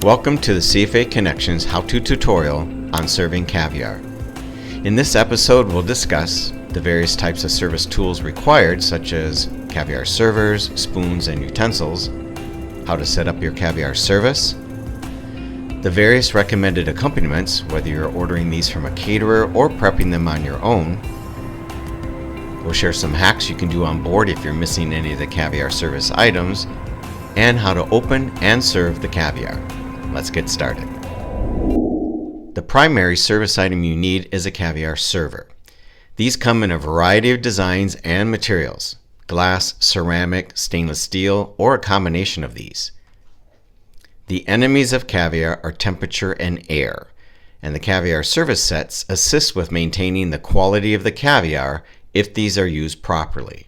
Welcome to the CFA Connections how-to tutorial on serving caviar. In this episode, we'll discuss the various types of service tools required, such as caviar servers, spoons, and utensils, how to set up your caviar service, the various recommended accompaniments, whether you're ordering these from a caterer or prepping them on your own. We'll share some hacks you can do on board if you're missing any of the caviar service items, and how to open and serve the caviar. Let's get started. The primary service item you need is a caviar server. These come in a variety of designs and materials: glass, ceramic, stainless steel, or a combination of these. The enemies of caviar are temperature and air, and the caviar service sets assist with maintaining the quality of the caviar if these are used properly.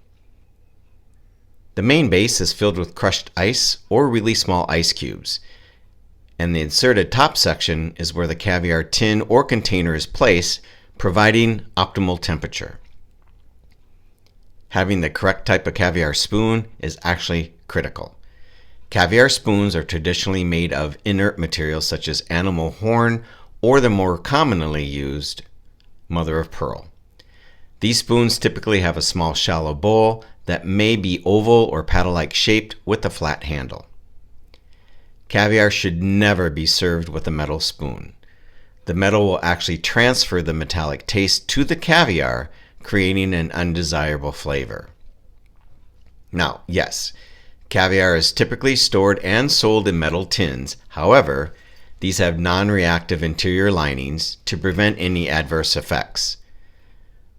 The main base is filled with crushed ice or really small ice cubes, and the inserted top section is where the caviar tin or container is placed, providing optimal temperature. Having the correct type of caviar spoon is actually critical. Caviar spoons are traditionally made of inert materials such as animal horn or the more commonly used mother of pearl. These spoons typically have a small shallow bowl that may be oval or paddle-like shaped with a flat handle. Caviar should never be served with a metal spoon. The metal will actually transfer the metallic taste to the caviar, creating an undesirable flavor. Now, yes, caviar is typically stored and sold in metal tins. However, these have non-reactive interior linings to prevent any adverse effects.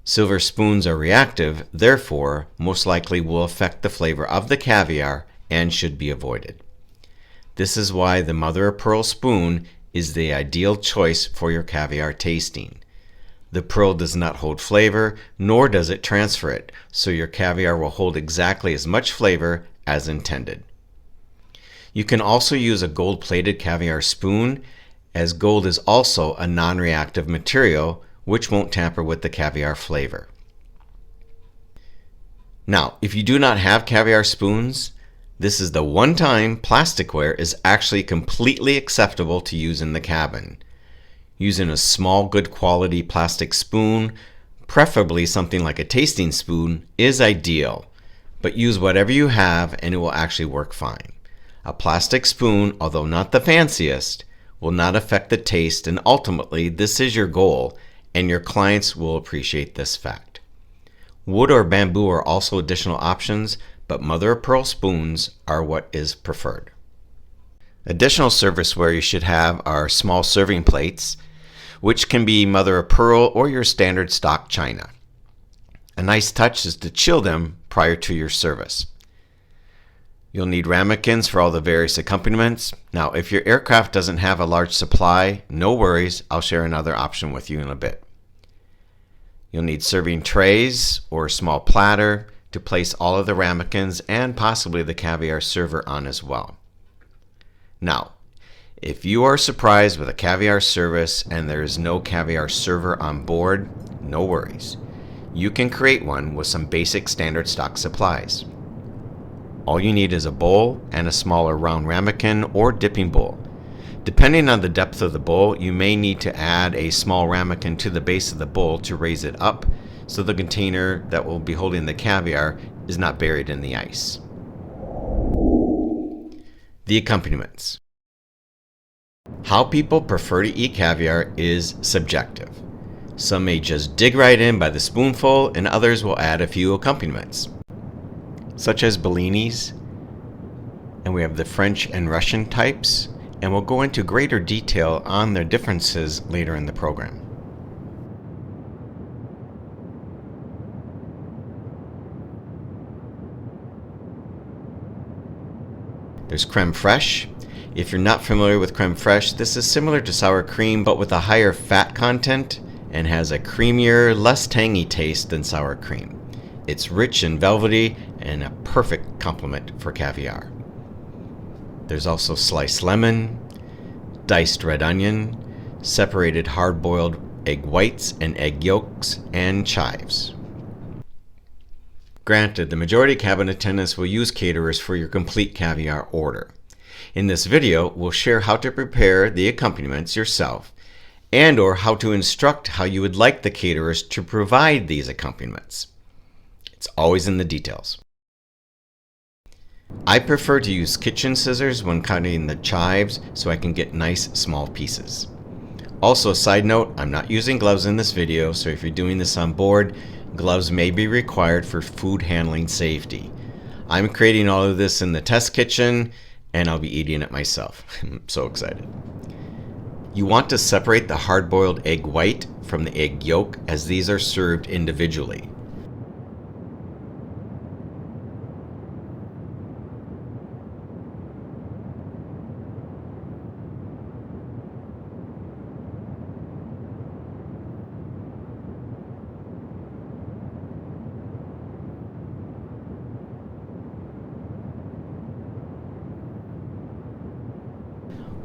Silver spoons are reactive, therefore, most likely will affect the flavor of the caviar and should be avoided. This is why the mother of pearl spoon is the ideal choice for your caviar tasting. The pearl does not hold flavor, nor does it transfer it, so your caviar will hold exactly as much flavor as intended. You can also use a gold-plated caviar spoon, as gold is also a non-reactive material which won't tamper with the caviar flavor. Now, if you do not have caviar spoons, this is the one time plasticware is actually completely acceptable to use in the cabin. Using a small, good quality plastic spoon, preferably something like a tasting spoon, is ideal, but use whatever you have and it will actually work fine. A plastic spoon, although not the fanciest, will not affect the taste, and ultimately this is your goal, and your clients will appreciate this fact. Wood or bamboo are also additional options, but mother of pearl spoons are what is preferred. Additional serviceware you should have are small serving plates, which can be mother of pearl or your standard stock china. A nice touch is to chill them prior to your service. You'll need ramekins for all the various accompaniments. Now, if your aircraft doesn't have a large supply, no worries, I'll share another option with you in a bit. You'll need serving trays or a small platter to place all of the ramekins and possibly the caviar server on as well. Now, if you are surprised with a caviar service and there is no caviar server on board, no worries. You can create one with some basic standard stock supplies. All you need is a bowl and a smaller round ramekin or dipping bowl. Depending on the depth of the bowl, you may need to add a small ramekin to the base of the bowl to raise it up so the container that will be holding the caviar is not buried in the ice. The accompaniments. How people prefer to eat caviar is subjective. Some may just dig right in by the spoonful, and others will add a few accompaniments, such as bellinis, and we have the French and Russian types, and we'll go into greater detail on their differences later in the program. There's creme fraiche. If you're not familiar with creme fraiche, this is similar to sour cream but with a higher fat content and has a creamier, less tangy taste than sour cream. It's rich and velvety and a perfect complement for caviar. There's also sliced lemon, diced red onion, separated hard-boiled egg whites and egg yolks, and chives. Granted, the majority of cabin attendants will use caterers for your complete caviar order. In this video, we'll share how to prepare the accompaniments yourself and/or how to instruct how you would like the caterers to provide these accompaniments. It's always in the details. I prefer to use kitchen scissors when cutting the chives so I can get nice small pieces. Also, side note, I'm not using gloves in this video, so if you're doing this on board, gloves may be required for food handling safety. I'm creating all of this in the test kitchen, and I'll be eating it myself. I'm so excited. You want to separate the hard-boiled egg white from the egg yolk, as these are served individually.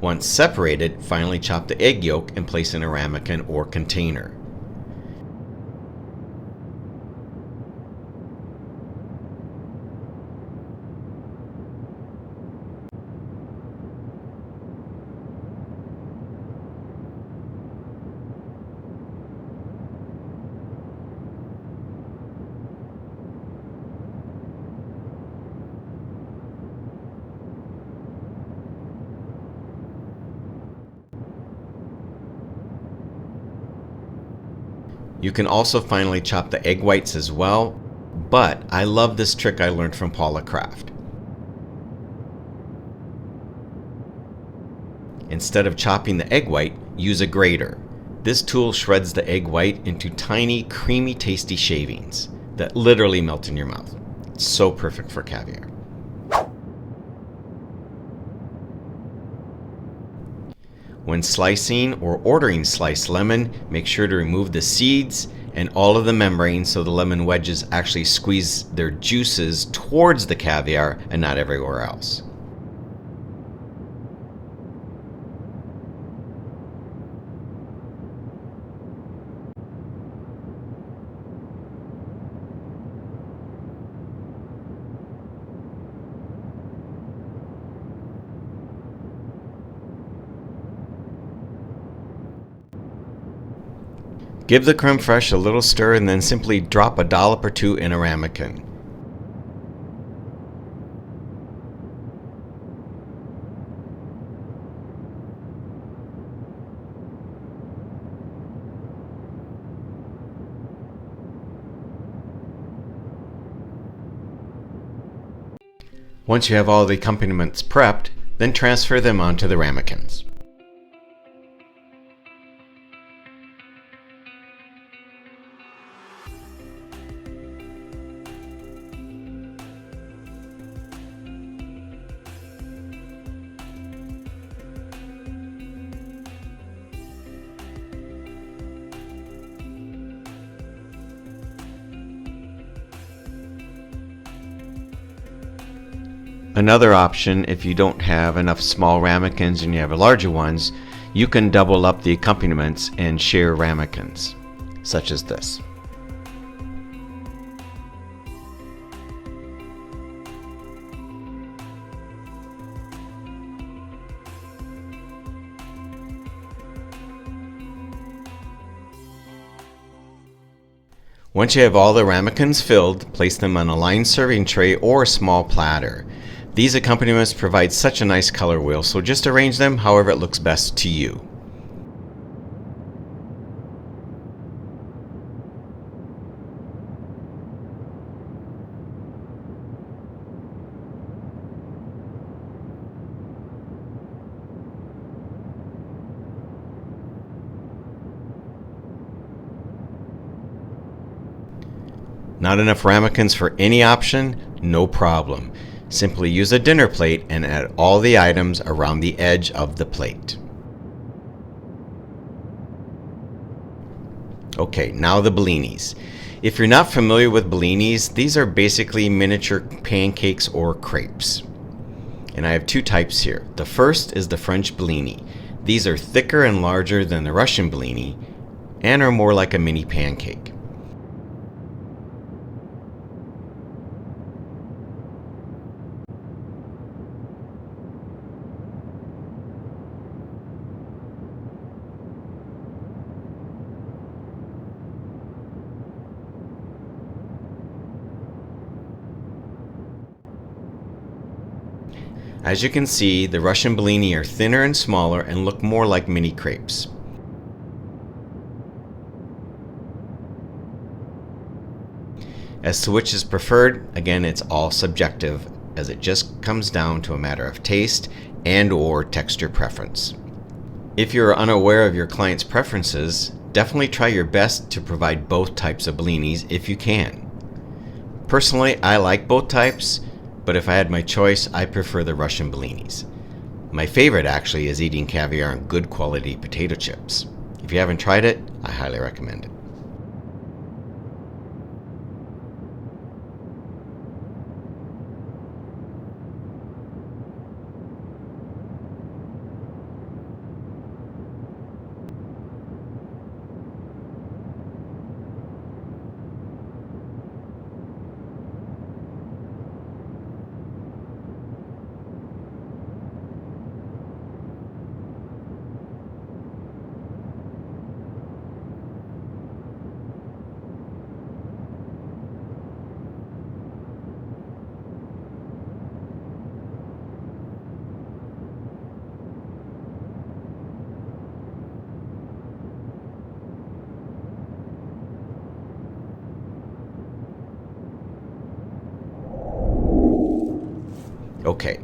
Once separated, finally chop the egg yolk and place in a ramekin or container. You can also finally chop the egg whites as well, but I love this trick I learned from Paula Craft. Instead of chopping the egg white, use a grater. This tool shreds the egg white into tiny, creamy, tasty shavings that literally melt in your mouth. It's so perfect for caviar. When slicing or ordering sliced lemon, make sure to remove the seeds and all of the membrane so the lemon wedges actually squeeze their juices towards the caviar and not everywhere else. Give the creme fraiche a little stir and then simply drop a dollop or two in a ramekin. Once you have all the accompaniments prepped, then transfer them onto the ramekins. Another option, if you don't have enough small ramekins and you have larger ones, you can double up the accompaniments and share ramekins, such as this. Once you have all the ramekins filled, place them on a lined serving tray or a small platter. These accompaniments provide such a nice color wheel, so just arrange them however it looks best to you. Not enough ramekins for any option? No problem. Simply use a dinner plate and add all the items around the edge of the plate. Okay, now the bellinis. If you're not familiar with bellinis, these are basically miniature pancakes or crepes. And I have two types here. The first is the French bellini. These are thicker and larger than the Russian bellini and are more like a mini pancake. As you can see, the Russian Bellini are thinner and smaller and look more like mini crepes. As to which is preferred, again, it's all subjective, as it just comes down to a matter of taste and/or texture preference. If you're unaware of your client's preferences, definitely try your best to provide both types of bellinis if you can. Personally, I like both types, but if I had my choice, I prefer the Russian bellinis. My favorite actually is eating caviar on good quality potato chips. If you haven't tried it, I highly recommend it. Okay,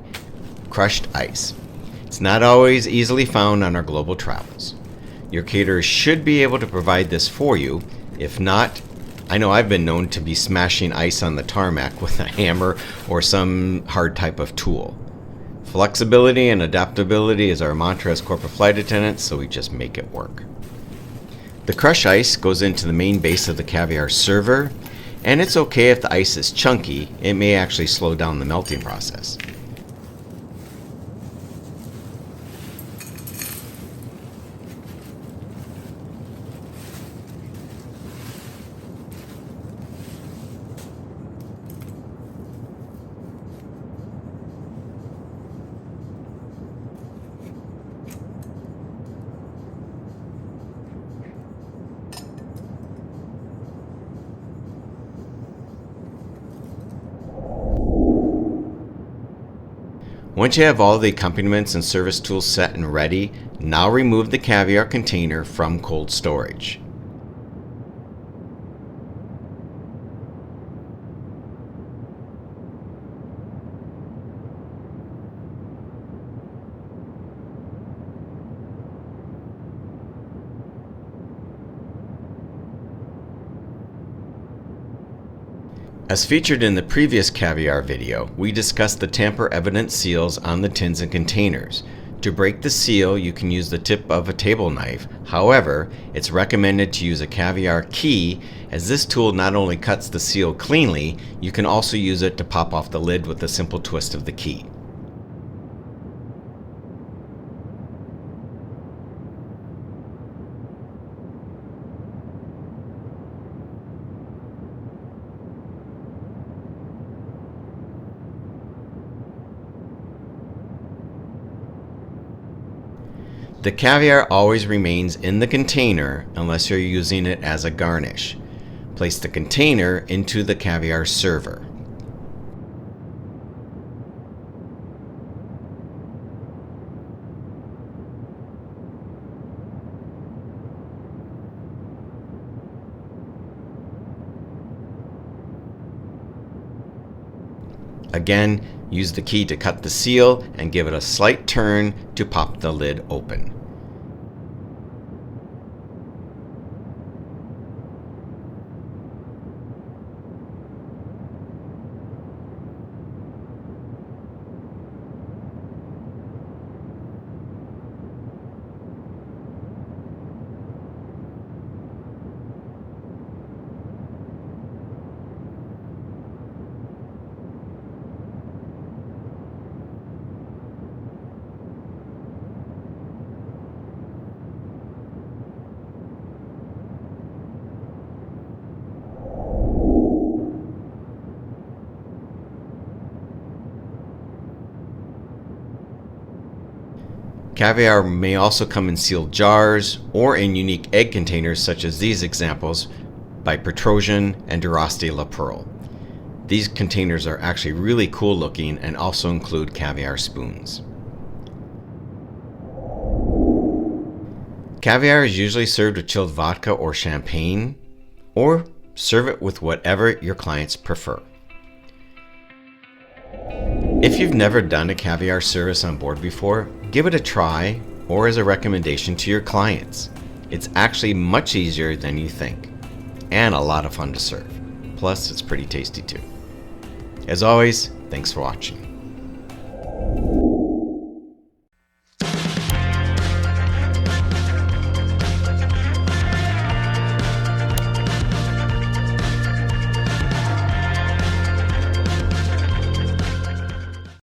crushed ice. It's not always easily found on our global travels. Your caterer should be able to provide this for you. If not, I know I've been known to be smashing ice on the tarmac with a hammer or some hard type of tool. Flexibility and adaptability is our mantra as corporate flight attendants, so we just make it work. The crushed ice goes into the main base of the caviar server, and it's okay if the ice is chunky. It may actually slow down the melting process. Once you have all the accompaniments and service tools set and ready, now remove the caviar container from cold storage. As featured in the previous caviar video, we discussed the tamper-evident seals on the tins and containers. To break the seal, you can use the tip of a table knife. However, it's recommended to use a caviar key, as this tool not only cuts the seal cleanly, you can also use it to pop off the lid with a simple twist of the key. The caviar always remains in the container unless you're using it as a garnish. Place the container into the caviar server. Again, use the key to cut the seal and give it a slight turn to pop the lid open. Caviar may also come in sealed jars or in unique egg containers such as these examples by Petrosian and Durasti La Pearl. These containers are actually really cool looking and also include caviar spoons. Caviar is usually served with chilled vodka or champagne, or serve it with whatever your clients prefer. If you've never done a caviar service on board before, give it a try or as a recommendation to your clients. It's actually much easier than you think, and a lot of fun to serve. Plus, it's pretty tasty too. As always, thanks for watching.